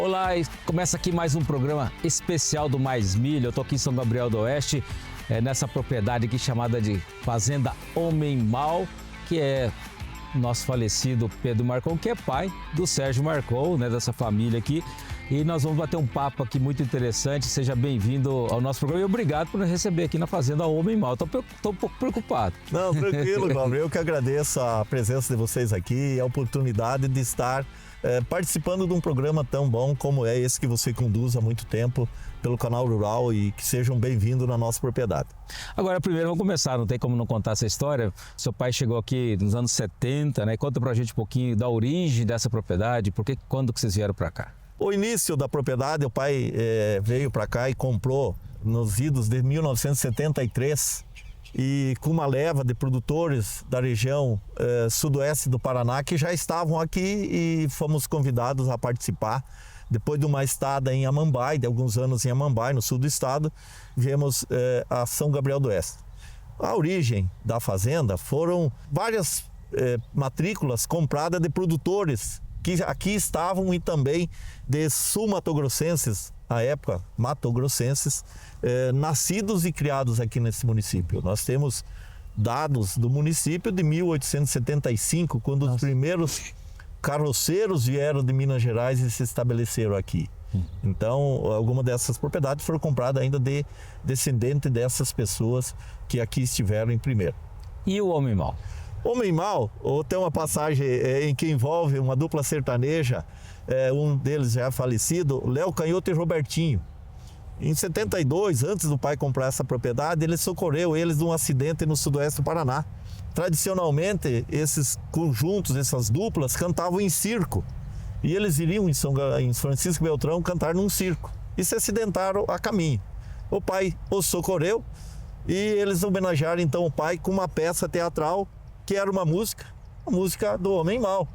Olá, começa aqui mais um programa especial do Mais Milho. Eu estou aqui em São Gabriel do Oeste, nessa propriedade aqui chamada de Fazenda Homem Mal, que é nosso falecido Pedro Marcon, que é pai do Sérgio Marcon, né, dessa família aqui. E nós vamos bater um papo aqui muito interessante. Seja bem-vindo ao nosso programa e obrigado por nos receber aqui na Fazenda Homem Mal. Estou um pouco preocupado. Não, tranquilo, Glauber. Eu que agradeço a presença de vocês aqui e a oportunidade de estar participando de um programa tão bom como é esse que você conduz há muito tempo pelo Canal Rural, e que sejam bem-vindos na nossa propriedade. Agora, primeiro vamos começar, não tem como não contar essa história. Seu pai chegou aqui nos anos 70, né? Conta pra gente um pouquinho da origem dessa propriedade, quando que vocês vieram para cá? O início da propriedade, o pai veio para cá e comprou nos idos de 1973, e com uma leva de produtores da região sudoeste do Paraná que já estavam aqui, e fomos convidados a participar. Depois de uma estada em Amambai, de alguns anos em Amambai, no sul do estado, viemos a São Gabriel do Oeste. A origem da fazenda foram várias matrículas compradas de produtores que aqui estavam, e também de sul-matogrossenses, à época, matogrossenses, nascidos e criados aqui nesse município. Nós temos dados do município de 1875, quando os primeiros carroceiros vieram de Minas Gerais e se estabeleceram aqui. Então, algumas dessas propriedades foram compradas ainda de descendente dessas pessoas que aqui estiveram em primeiro. E o Homem Mal? Homem Mal, ou tem uma passagem em que envolve uma dupla sertaneja, um deles já é falecido, Léo Canhoto e Robertinho. Em 72, antes do pai comprar essa propriedade, ele socorreu eles de um acidente no sudoeste do Paraná. Tradicionalmente, esses conjuntos, essas duplas, cantavam em circo. E eles iriam em Francisco Beltrão cantar num circo. E se acidentaram a caminho. O pai os socorreu e eles homenagearam então o pai com uma peça teatral que era uma música do Homem Mal.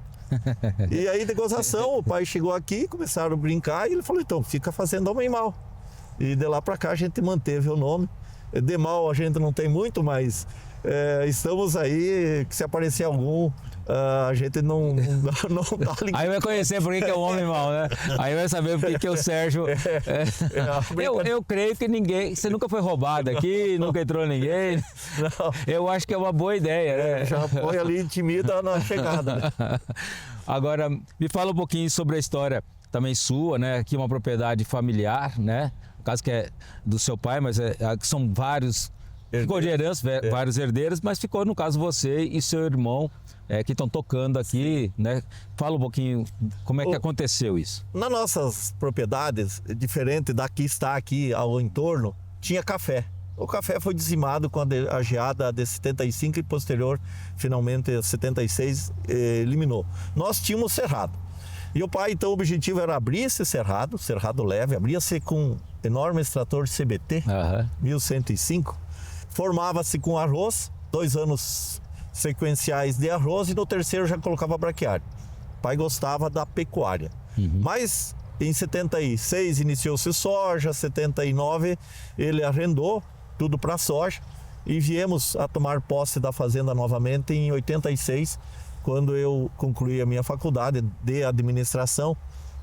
E aí, de gozação, o pai chegou aqui, começaram a brincar, e ele falou, então, fica fazendo Homem Mal. E de lá para cá a gente manteve o nome. De mal a gente não tem muito, mas estamos aí, que se aparecer algum, a gente não tá ligado. Aí vai conhecer por que é o Homem Mal, né? Aí vai saber por que é o Sérgio. Eu creio que você nunca foi roubado aqui, nunca entrou ninguém. Não. Eu acho que é uma boa ideia, né? Já foi ali, intimida na chegada, né? Agora, me fala um pouquinho sobre a história também sua, né? Aqui uma propriedade familiar, né? No caso que é do seu pai, mas são vários... Ficou de herança, vários herdeiros, mas ficou, no caso, você e seu irmão que estão tocando aqui, né? Fala um pouquinho como é que aconteceu isso. Nas nossas propriedades, diferente da que está aqui ao entorno, tinha café. O café foi dizimado com a geada de 75 e posterior, finalmente, 76, eliminou. Nós tínhamos cerrado. E o pai, então, o objetivo era abrir esse cerrado leve, abria-se com enorme extrator CBT, 1105, formava-se com arroz, 2 anos sequenciais de arroz, e no terceiro já colocava braquiária. O pai gostava da pecuária. Mas em 76 iniciou-se soja, 79 ele arrendou tudo para soja, e viemos a tomar posse da fazenda novamente em 86, quando eu concluí a minha faculdade de administração.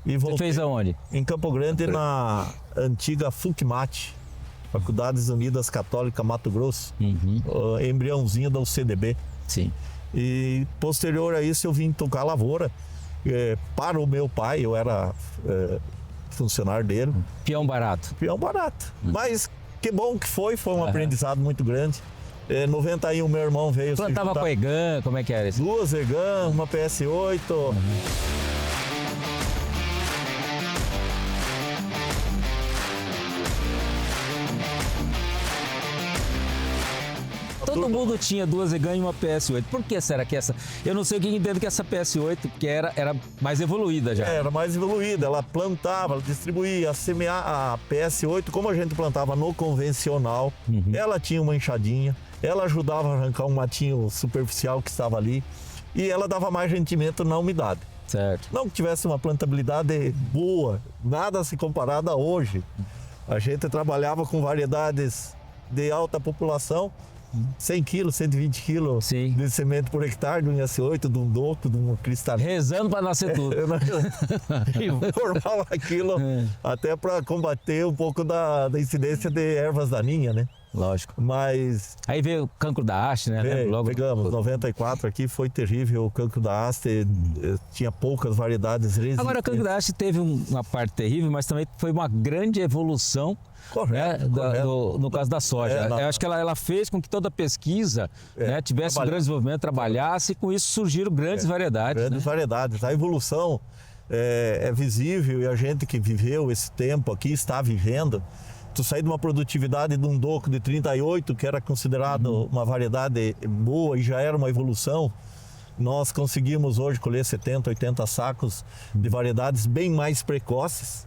E voltei. Você fez aonde? Em Campo Grande, na antiga FUCMAT, Faculdades Unidas Católica Mato Grosso, embriãozinho da UCDB. Sim. E posterior a isso eu vim tocar lavoura para o meu pai, eu era funcionário dele. Peão barato. Peão barato. Mas que bom que foi um aprendizado muito grande. Em 91 meu irmão veio... Plantava com EGAN, como é que era isso? 2 EGAN, uma PS8... Todo mundo tinha 2 EGAN e uma PS8. Por que será que essa... Eu não sei o que entendo que essa PS8, porque era mais evoluída já. Era mais evoluída, ela plantava, ela distribuía, semear. A PS8, como a gente plantava no convencional, ela tinha uma enxadinha, ela ajudava a arrancar um matinho superficial que estava ali, e ela dava mais rendimento na umidade. Certo. Não que tivesse uma plantabilidade boa, nada se comparado a hoje. A gente trabalhava com variedades de alta população, 100 quilos, 120 quilos Sim. de semente por hectare, de um S8, de um Doco, de um cristalino. Rezando para nascer tudo. Normal aquilo, até para combater um pouco da incidência de ervas daninhas, né? Lógico. Mas Aí veio o cancro da haste, né? pegamos, 94 aqui foi terrível, o cancro da haste, tinha poucas variedades resistentes. Agora, o cancro da haste teve uma parte terrível, mas também foi uma grande evolução. Correto, Né, correto. no caso da soja. Eu acho que ela fez com que toda a pesquisa né, tivesse um grande desenvolvimento, trabalhasse, e com isso surgiram grandes variedades. Grandes variedades. A evolução é visível, e a gente que viveu esse tempo aqui, está vivendo. Tu sair de uma produtividade de um Doco de 38, que era considerado uma variedade boa e já era uma evolução, nós conseguimos hoje colher 70, 80 sacos de variedades bem mais precoces.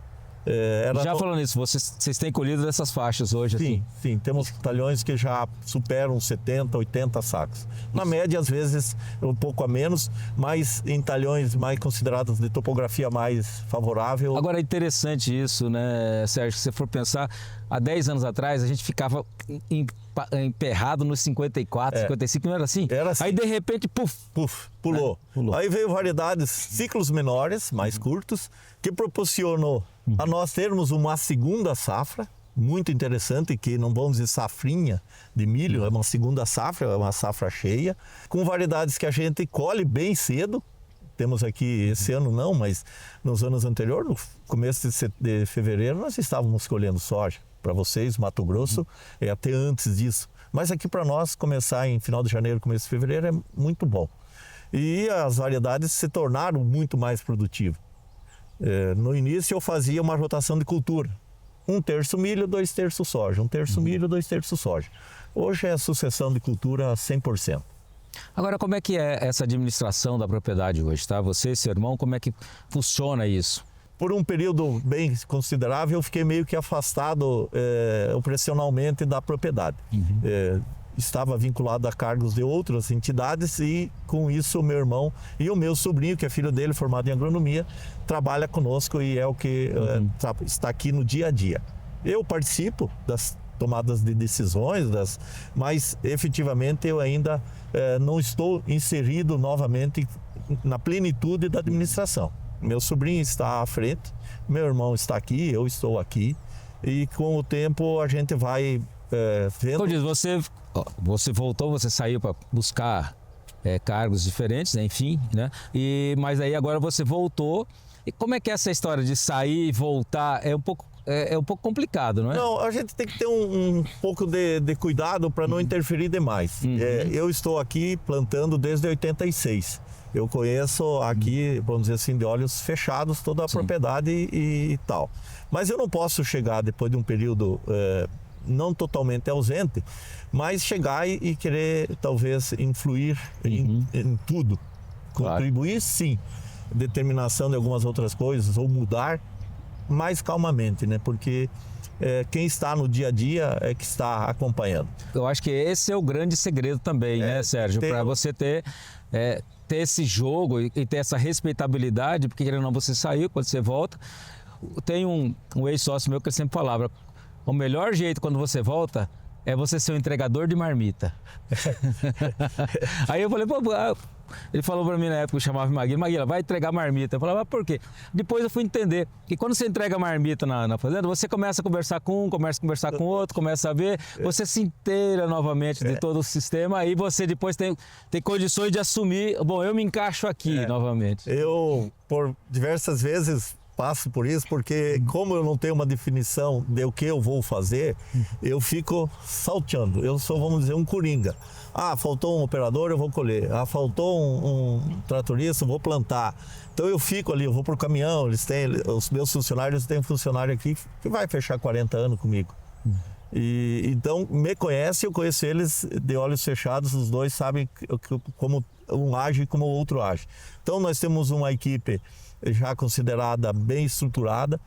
Já falando nisso, vocês têm colhido dessas faixas hoje? Sim, assim? sim. Temos talhões que já superam 70, 80 sacos. Na média, às vezes, um pouco a menos, mas em talhões mais considerados de topografia mais favorável. Agora, é interessante isso, né, Sérgio? Se você for pensar, há 10 anos atrás, a gente ficava emperrado nos 54, 55, não era assim? Era assim. Aí, de repente, pulou. Pulou. Aí veio variedades, ciclos menores, mais curtos, que proporcionou a nós termos uma segunda safra, muito interessante, que não vamos dizer safrinha de milho, é uma segunda safra, é uma safra cheia, com variedades que a gente colhe bem cedo. Temos aqui, esse ano não, mas nos anos anteriores, no começo de fevereiro, nós estávamos colhendo soja. Para vocês, Mato Grosso, até antes disso. Mas aqui para nós, começar em final de janeiro, começo de fevereiro, é muito bom. E as variedades se tornaram muito mais produtivas. No início eu fazia uma rotação de cultura. 1/3 milho, 2/3 soja. 1/3 milho, 2/3 soja. Hoje é sucessão de cultura 100%. Agora, como é que é essa administração da propriedade hoje, tá? Você e seu irmão, como é que funciona isso? Por um período bem considerável, eu fiquei meio que afastado operacionalmente da propriedade. Estava vinculado a cargos de outras entidades e, com isso, o meu irmão e o meu sobrinho, que é filho dele, formado em agronomia, trabalha conosco e é o que está aqui no dia a dia. Eu participo das tomadas de decisões, mas efetivamente eu ainda não estou inserido novamente na plenitude da administração. Meu sobrinho está à frente, meu irmão está aqui, eu estou aqui, e com o tempo a gente vai vendo... Como diz, você voltou, você saiu para buscar cargos diferentes, enfim, né? Mas aí agora você voltou. E como é que é essa história de sair e voltar? É um pouco complicado, não é? Não, a gente tem que ter um pouco de cuidado para não interferir demais. Eu estou aqui plantando desde 86. Eu conheço aqui, vamos dizer assim, de olhos fechados toda a propriedade e tal. Mas eu não posso chegar depois de um período não totalmente ausente, mas chegar e querer talvez influir em tudo. Contribuir, sim. Determinação de algumas outras coisas ou mudar mais calmamente, né? Porque quem está no dia a dia é que está acompanhando. Eu acho que esse é o grande segredo também, né, Sérgio? Para você ter esse jogo e ter essa respeitabilidade, porque querendo ou não, você saiu, quando você volta. Tem um ex-sócio meu que sempre falava: o melhor jeito quando você volta é você ser um entregador de marmita. Aí eu falei, ele falou pra mim na época, eu chamava Maguila, vai entregar marmita. Eu falava, mas por quê? Depois eu fui entender que quando você entrega marmita na fazenda, você começa a conversar com um, começa a conversar com outro, começa a ver, você se inteira novamente de todo o sistema, aí você depois tem condições de assumir, eu me encaixo aqui novamente. Eu, por diversas vezes, passo por isso, porque como eu não tenho uma definição de o que eu vou fazer, eu fico salteando. Eu sou, vamos dizer, um coringa. Faltou um operador, eu vou colher. Faltou um tratorista, eu vou plantar. Então eu fico ali, eu vou pro caminhão, os meus funcionários têm um funcionário aqui que vai fechar 40 anos comigo. Então me conhece, eu conheço eles de olhos fechados, os dois sabem como um age e como o outro age. Então nós temos uma equipe já considerada bem estruturada,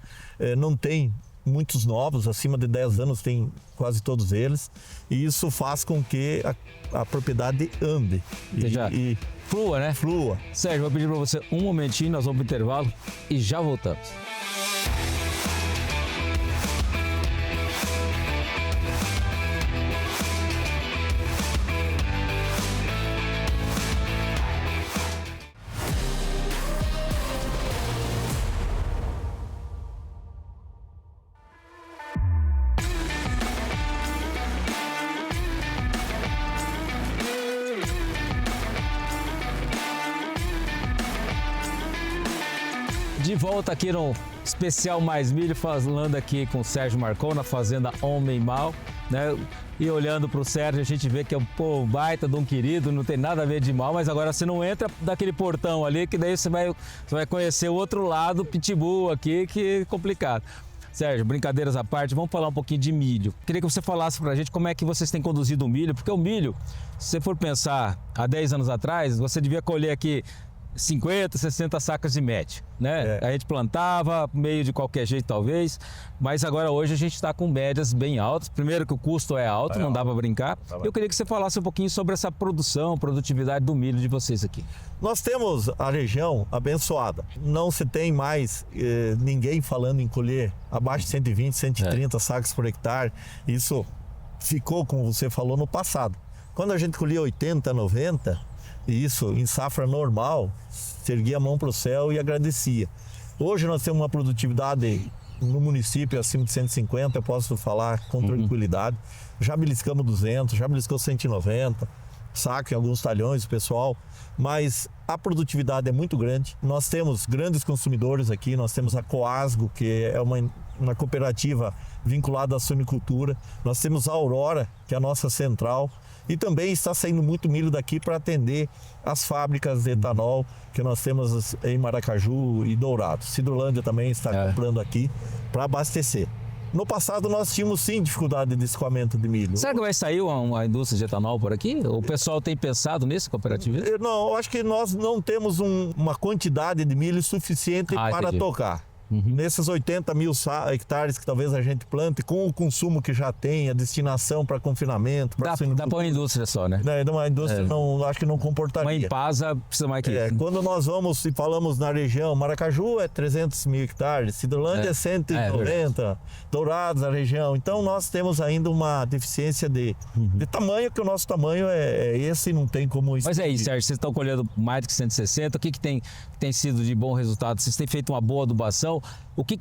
não tem muitos novos, acima de 10 anos tem quase todos eles, e isso faz com que a propriedade ande. E flua, né? Flua. Sérgio, vou pedir para você um momentinho, nós vamos para o intervalo e já voltamos. De volta aqui no Especial Mais Milho, falando aqui com o Sérgio Marcon na Fazenda Homem Mal, né? E olhando para o Sérgio, a gente vê que é um baita de um querido, não tem nada a ver de mal, mas agora você não entra daquele portão ali, que daí você vai conhecer o outro lado, pitbull aqui, que é complicado. Sérgio, brincadeiras à parte, vamos falar um pouquinho de milho. Queria que você falasse pra gente como é que vocês têm conduzido o milho, porque o milho, se você for pensar há 10 anos atrás, você devia colher aqui 50, 60 sacas de média, né? A gente plantava meio de qualquer jeito talvez, mas agora hoje a gente está com médias bem altas. Primeiro que o custo é alto, não dá para brincar. Eu queria que você falasse um pouquinho sobre essa produtividade do milho de vocês aqui. Nós temos a região abençoada. Não se tem mais ninguém falando em colher abaixo de 120, 130 sacas por hectare. Isso ficou, como você falou, no passado. Quando a gente colhia 80, 90, e isso em safra normal, se erguia a mão para o céu e agradecia. Hoje nós temos uma produtividade no município acima de 150, eu posso falar com tranquilidade. Já beliscamos 200, já beliscou 190, saco em alguns talhões, pessoal, mas a produtividade é muito grande. Nós temos grandes consumidores aqui, nós temos a Coasgo, que é uma cooperativa vinculada à suinicultura. Nós temos a Aurora, que é a nossa central. E também está saindo muito milho daqui para atender as fábricas de etanol que nós temos em Maracaju e Dourados. Cidrolândia também está comprando aqui para abastecer. No passado nós tínhamos sim dificuldade de escoamento de milho. Será que vai sair uma indústria de etanol por aqui? O pessoal tem pensado nisso, cooperativismo? Não, eu acho que nós não temos uma quantidade de milho suficiente para tocar. Nesses 80 mil hectares que talvez a gente plante, com o consumo que já tem, a destinação para confinamento... Dá para uma indústria só, né? Uma indústria não, acho que não comportaria. Uma Impasa precisa mais que isso. Quando nós vamos e falamos na região, Maracaju é 300 mil hectares, Cidrolândia é 190, Dourados a região. Então nós temos ainda uma deficiência de tamanho, que o nosso tamanho é esse e não tem como... Mas é isso, Sérgio, vocês estão colhendo mais do que 160, o que tem sido de bom resultado? Vocês têm feito uma boa adubação? O que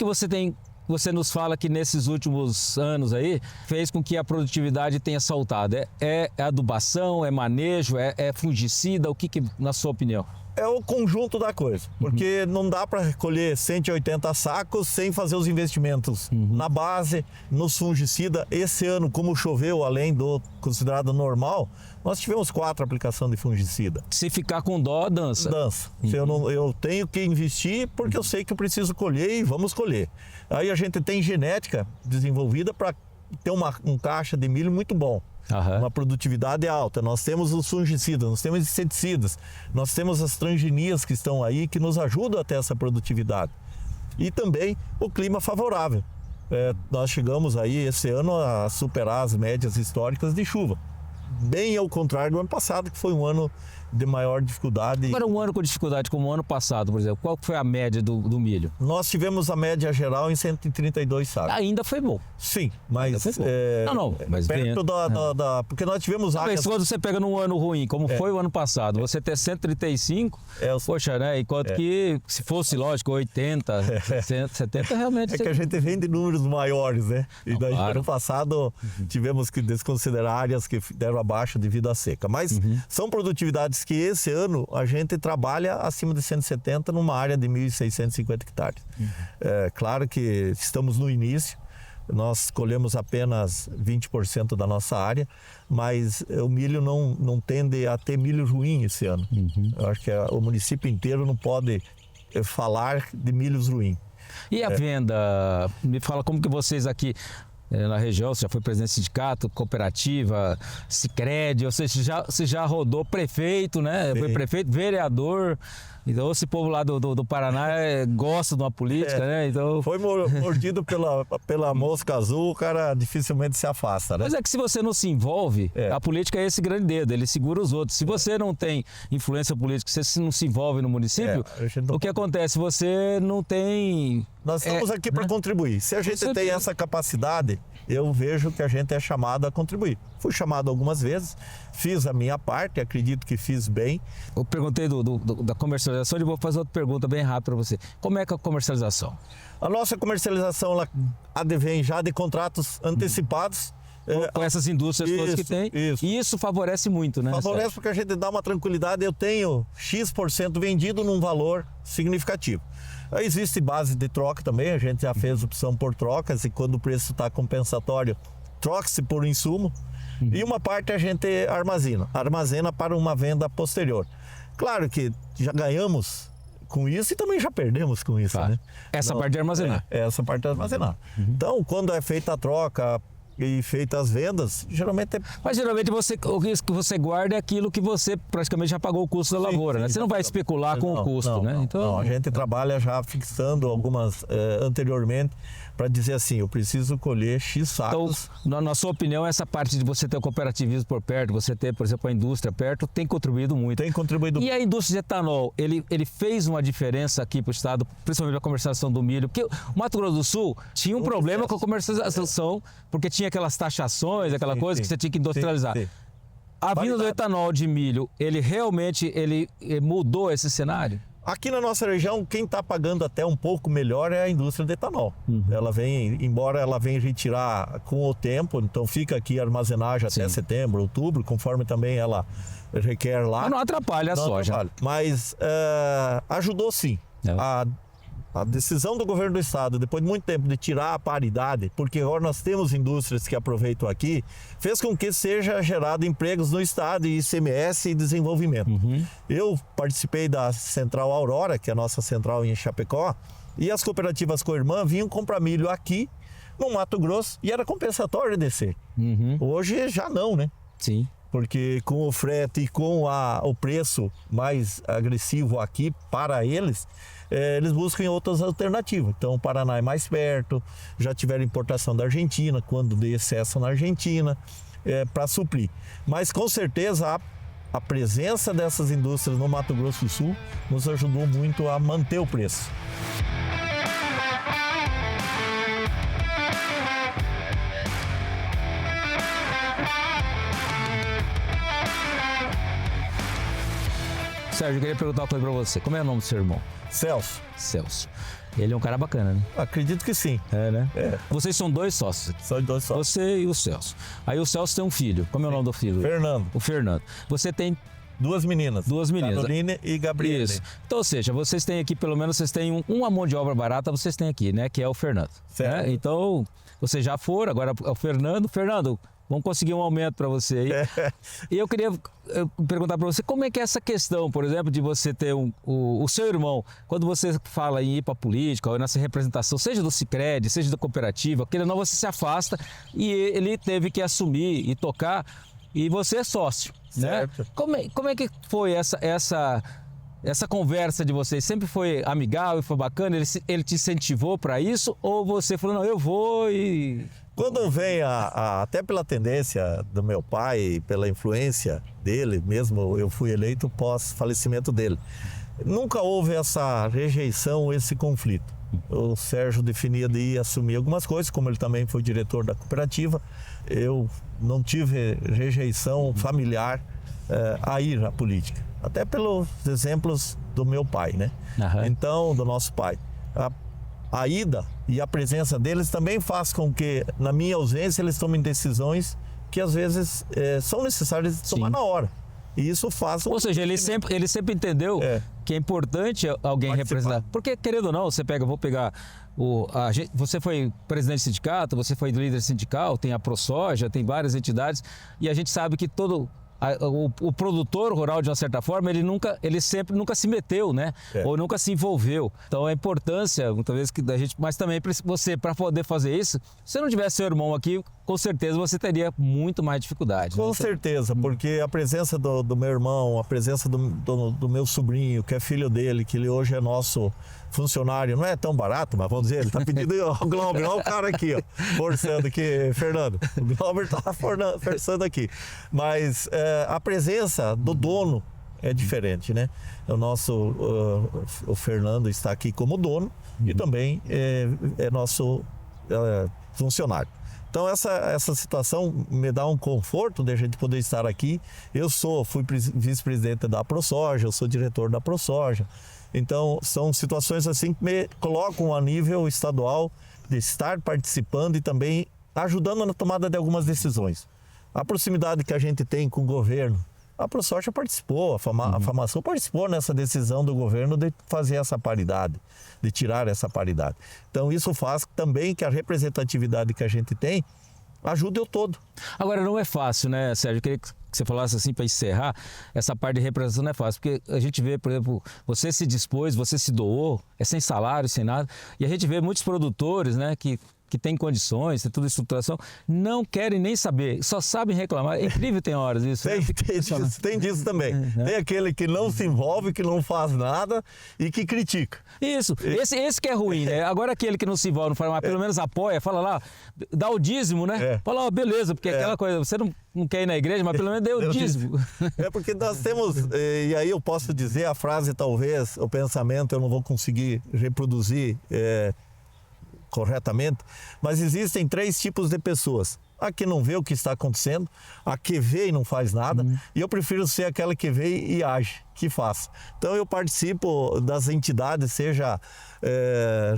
você nos fala que nesses últimos anos aí fez com que a produtividade tenha saltado? É adubação, é manejo, é fungicida? O que na sua opinião? É o conjunto da coisa, porque não dá para colher 180 sacos sem fazer os investimentos na base, nos fungicida. Esse ano, como choveu, além do considerado normal, nós tivemos 4 aplicações de fungicida. Se ficar com dó, dança. Dança. Eu tenho que investir porque eu sei que eu preciso colher e vamos colher. Aí a gente tem genética desenvolvida para ter um caixa de milho muito bom. Uma produtividade alta. Nós temos os fungicidas, nós temos inseticidas, nós temos as transgenias que estão aí que nos ajudam a ter essa produtividade. E também o clima favorável. Nós chegamos aí esse ano a superar as médias históricas de chuva. Bem ao contrário do ano passado, que foi um ano de maior dificuldade. Agora, um ano com dificuldade, como o ano passado, por exemplo, qual foi a média do milho? Nós tivemos a média geral em 132 sacos. Ainda foi bom. Sim, mas... mas perto porque nós tivemos áreas... Quando você pega num ano ruim, como foi o ano passado, você ter 135, poxa, né? Enquanto que, se fosse, lógico, 80, 70, realmente... que a gente vem de números maiores, né? E daí, ano passado, tivemos que desconsiderar áreas que deram abaixo devido à seca. Mas são produtividades que esse ano a gente trabalha acima de 170 numa área de 1.650 hectares. Claro que estamos no início, nós colhemos apenas 20% da nossa área, mas o milho não tende a ter milho ruim esse ano. Eu acho que o município inteiro não pode falar de milhos ruins. E a venda? Me fala como que vocês aqui... na região, você já foi presidente de sindicato, cooperativa, Sicredi, ou seja, você já rodou prefeito, né? Foi prefeito, vereador. Então, esse povo lá do Paraná gosta de uma política, né? Então... Foi mordido pela mosca azul, o cara dificilmente se afasta, né? Mas é que se você não se envolve, a política é esse grande dedo, ele segura os outros. Se você não tem influência política, se você não se envolve no município, o que acontece? Você não tem... Nós estamos aqui para contribuir. Se a gente tem essa capacidade, eu vejo que a gente é chamado a contribuir. Fui chamado algumas vezes, fiz a minha parte, acredito que fiz bem. Eu perguntei da comercialização e vou fazer outra pergunta bem rápida para você. Como é que é a comercialização? A nossa comercialização ela advém já de contratos antecipados com essas indústrias todas que tem. E isso favorece muito, né? Favorece porque a gente dá uma tranquilidade, eu tenho X% vendido num valor significativo. Existe base de troca também, a gente já fez opção por trocas e quando o preço está compensatório, troca-se por insumo. E uma parte a gente armazena para uma venda posterior. Claro que já ganhamos com isso e também já perdemos com isso, né? Essa parte de armazenar. Essa parte de armazenar. Então, quando é feita a troca e feitas as vendas, geralmente... Mas geralmente o risco que você guarda é aquilo que você praticamente já pagou o custo da lavoura, né? Você não vai especular com o custo, né? Então, a gente trabalha já fixando algumas anteriormente para dizer assim, eu preciso colher X sacos. Então, na sua opinião, essa parte de você ter o cooperativismo por perto, você ter, por exemplo, a indústria perto, tem contribuído muito. Tem contribuído muito. E a indústria de etanol, ele fez uma diferença aqui para o estado, principalmente a comercialização do milho, porque o Mato Grosso do Sul tinha um problema com a comercialização, porque tinha aquelas taxações, aquela coisa que você tinha que industrializar. A vinda do etanol de milho, ele realmente mudou esse cenário? Aqui na nossa região, quem está pagando até um pouco melhor é a indústria de etanol. Ela vem, embora ela venha retirar com o tempo, então fica aqui armazenagem até setembro, outubro, conforme também ela requer lá. Mas não atrapalha a soja. Atrapalha. Mas ajudou sim. A decisão do governo do estado, depois de muito tempo de tirar a paridade, porque agora nós temos indústrias que aproveitam aqui, fez com que seja gerado empregos no estado e ICMS e desenvolvimento. Eu participei da Central Aurora, que é a nossa central em Chapecó, e as cooperativas Coirmã vinham comprar milho aqui no Mato Grosso e era compensatório descer. Hoje já não, né? Sim. Porque com o frete e com o preço mais agressivo aqui para eles, eles buscam outras alternativas. Então o Paraná é mais perto, já tiveram importação da Argentina, quando de excesso na Argentina, para suprir. Mas com certeza a presença dessas indústrias no Mato Grosso do Sul nos ajudou muito a manter o preço. Sérgio, eu queria perguntar uma coisa pra você. Como é o nome do seu irmão? Celso. Celso. Ele é um cara bacana, né? Acredito que sim. É, né? Vocês são dois sócios aqui. São dois sócios. Você e o Celso. Aí o Celso tem um filho. Como é o nome do filho? Fernando. O Fernando. Você tem... Duas meninas. Caroline e Gabriela. Isso. Então, ou seja, vocês têm aqui, pelo menos, vocês têm uma mão de obra barata, vocês têm aqui, né? Que é o Fernando. Certo. Né? Então, vocês já foram, agora é o Fernando. Fernando, vamos conseguir um aumento para você aí. E eu queria perguntar para você, como é que é essa questão, por exemplo, de você ter o seu irmão, quando você fala em ir para a política, ou nessa representação, seja do Sicredi, seja da cooperativa, querendo ou não, você se afasta e ele teve que assumir e tocar, e você é sócio, certo. Né? Como é que foi essa conversa de vocês? Sempre foi amigável, foi bacana? Ele te incentivou para isso? Ou você falou, não, eu vou e... Quando vem, até pela tendência do meu pai, pela influência dele, mesmo eu fui eleito pós falecimento dele, nunca houve essa rejeição, esse conflito. O Sérgio definia de ir assumir algumas coisas, como ele também foi diretor da cooperativa, eu não tive rejeição familiar a ir à política, até pelos exemplos do meu pai, né? Então, do nosso pai. A ida e a presença deles também faz com que, na minha ausência, eles tomem decisões que às vezes são necessárias de tomar na hora. E isso faz... Ou seja, ele sempre entendeu que é importante alguém representar. Porque, querendo ou não, vou pegar... você foi presidente de sindicato, você foi líder sindical, tem a ProSoja, tem várias entidades, e a gente sabe que o produtor rural, de uma certa forma, ele sempre nunca se meteu, né? Ou nunca se envolveu. Então a importância, muitas vezes, da gente, mas também você, para poder fazer isso, se não tivesse seu irmão aqui, com certeza você teria muito mais dificuldade. Com certeza, porque a presença do meu irmão, a presença do meu sobrinho, que é filho dele, que ele hoje é nosso funcionário, não é tão barato, mas vamos dizer, ele está pedindo o Glauber, olha o cara aqui, ó, forçando aqui, Fernando, o Glauber está forçando aqui, mas a presença do dono é diferente, né? O Fernando está aqui como dono e também é nosso funcionário. Então essa situação me dá um conforto de a gente poder estar aqui. Fui vice-presidente da ProSoja, eu sou diretor da ProSoja. Então são situações assim que me colocam a nível estadual de estar participando e também ajudando na tomada de algumas decisões. A proximidade que a gente tem com o governo, a ProSoja participou, a FamaSul participou nessa decisão do governo de fazer essa paridade, de tirar essa paridade. Então isso faz também que a representatividade que a gente tem ajude o todo. Agora, não é fácil, né, Sérgio? Eu queria que você falasse assim para encerrar, essa parte de representação não é fácil, porque a gente vê, por exemplo, você se dispôs, você se doou, é sem salário, sem nada, e a gente vê muitos produtores, né, que têm condições, tem toda a estruturação, não querem nem saber, só sabem reclamar. É incrível, tem horas isso. Tem disso também. Tem aquele que não se envolve, que não faz nada e que critica. Isso, esse que é ruim, né? Agora aquele que não se envolve, não faz, mas pelo menos apoia, fala lá, dá o dízimo, né? Fala, ó, beleza, porque aquela coisa, você não quer ir na igreja, mas pelo menos deu o dízimo. É porque nós temos, e aí eu posso dizer a frase talvez, o pensamento eu não vou conseguir reproduzir corretamente, mas existem 3 tipos de pessoas. A que não vê o que está acontecendo, a que vê e não faz nada, e eu prefiro ser aquela que vê e age, que faz. Então eu participo das entidades, seja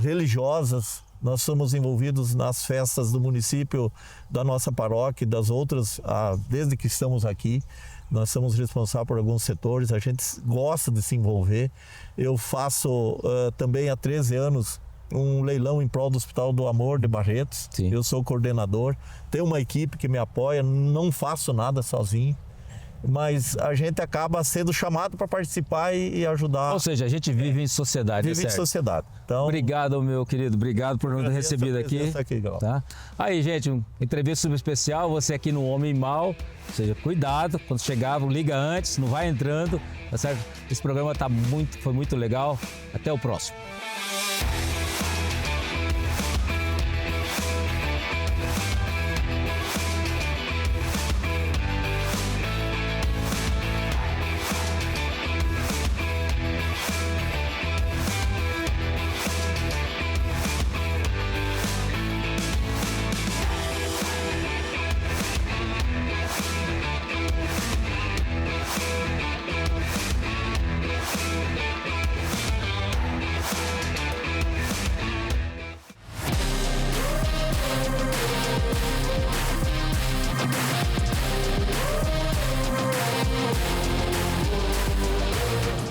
religiosas, nós somos envolvidos nas festas do município, da nossa paróquia e das outras, desde que estamos aqui. Nós somos responsáveis por alguns setores, a gente gosta de se envolver. Eu faço também há 13 anos um leilão em prol do Hospital do Amor de Barretos. Sim. Eu sou o coordenador, tenho uma equipe que me apoia, não faço nada sozinho, mas a gente acaba sendo chamado para participar e ajudar. Ou seja, a gente vive em sociedade. Vive em sociedade. Então, obrigado, meu querido, obrigado por nos ter recebido aqui. Tá? Aí, gente, uma entrevista super especial, você aqui no Homem Mal, ou seja, cuidado, quando chegar, liga antes, não vai entrando, tá certo? Esse programa foi muito legal, até o próximo.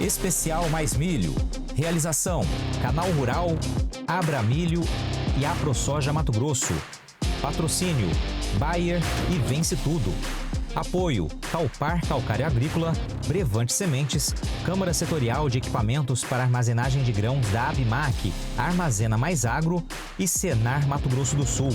Especial Mais Milho. Realização: Canal Rural, Abra Milho e a ProSoja Mato Grosso. Patrocínio: Bayer e Vence Tudo. Apoio: Calpar Calcário Agrícola, Brevante Sementes, Câmara Setorial de Equipamentos para Armazenagem de Grãos da ABMAC, Armazena Mais Agro e Senar Mato Grosso do Sul.